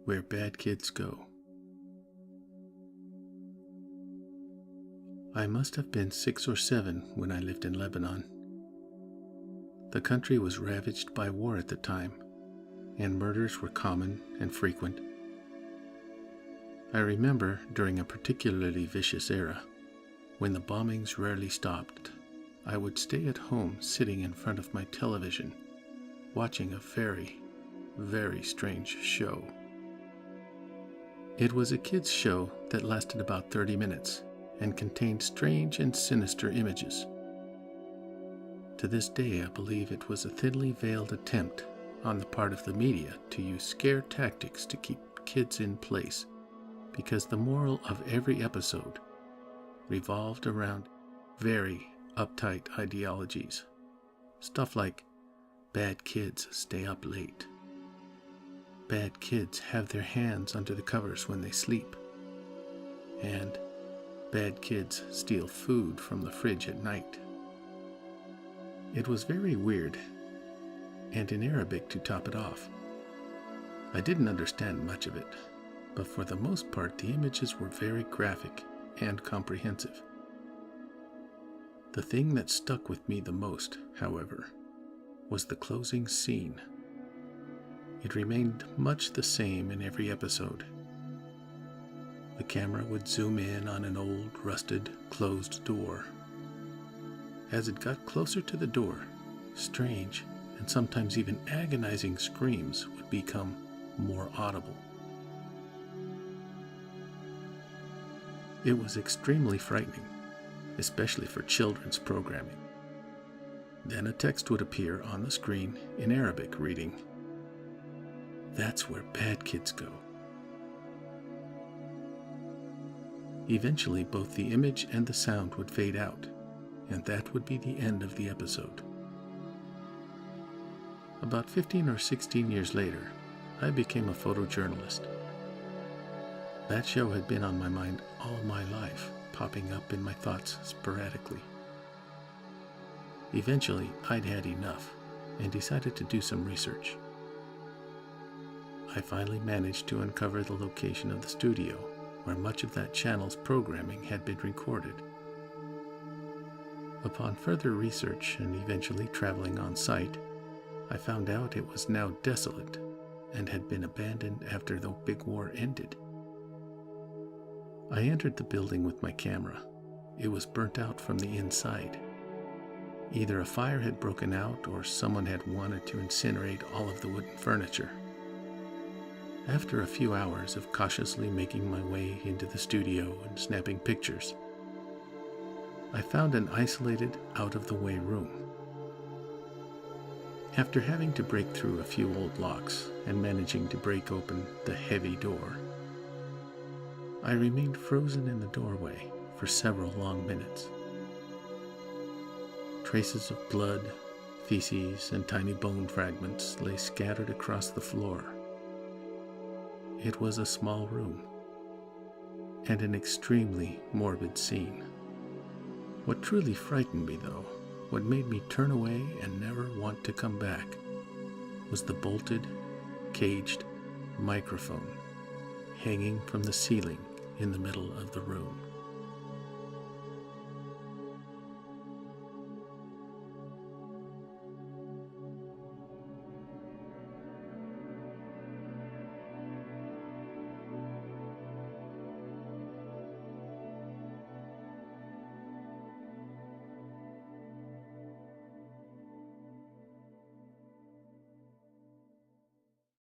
Where Bad Kids Go. I must have been 6 or 7 when I lived in Lebanon. The country was ravaged by war at the time, and murders were common and frequent. I remember during a particularly vicious era, when the bombings rarely stopped, I would stay at home sitting in front of my television, watching a very, very strange show. It was a kids' show that lasted about 30 minutes and contained strange and sinister images. To this day, I believe it was a thinly veiled attempt on the part of the media to use scare tactics to keep kids in place, because the moral of every episode revolved around very uptight ideologies. Stuff like, bad kids stay up late. Bad kids have their hands under the covers when they sleep. And bad kids steal food from the fridge at night. It was very weird, and in Arabic to top it off. I didn't understand much of it, but for the most part the images were very graphic and comprehensive. The thing that stuck with me the most, however, was the closing scene. It remained much the same in every episode. The camera would zoom in on an old, rusted, closed door. As it got closer to the door, strange and sometimes even agonizing screams would become more audible. It was extremely frightening, especially for children's programming. Then a text would appear on the screen in Arabic reading, "That's where bad kids go." Eventually, both the image and the sound would fade out, and that would be the end of the episode. About 15 or 16 years later, I became a photojournalist. That show had been on my mind all my life, popping up in my thoughts sporadically. Eventually, I'd had enough and decided to do some research. I finally managed to uncover the location of the studio where much of that channel's programming had been recorded. Upon further research and eventually traveling on site, I found out it was now desolate and had been abandoned after the big war ended. I entered the building with my camera. It was burnt out from the inside. Either a fire had broken out or someone had wanted to incinerate all of the wooden furniture. After a few hours of cautiously making my way into the studio and snapping pictures, I found an isolated, out-of-the-way room. After having to break through a few old locks and managing to break open the heavy door, I remained frozen in the doorway for several long minutes. Traces of blood, feces, and tiny bone fragments lay scattered across the floor. It was a small room, and an extremely morbid scene. What truly frightened me, though, what made me turn away and never want to come back, was the bolted, caged microphone hanging from the ceiling in the middle of the room.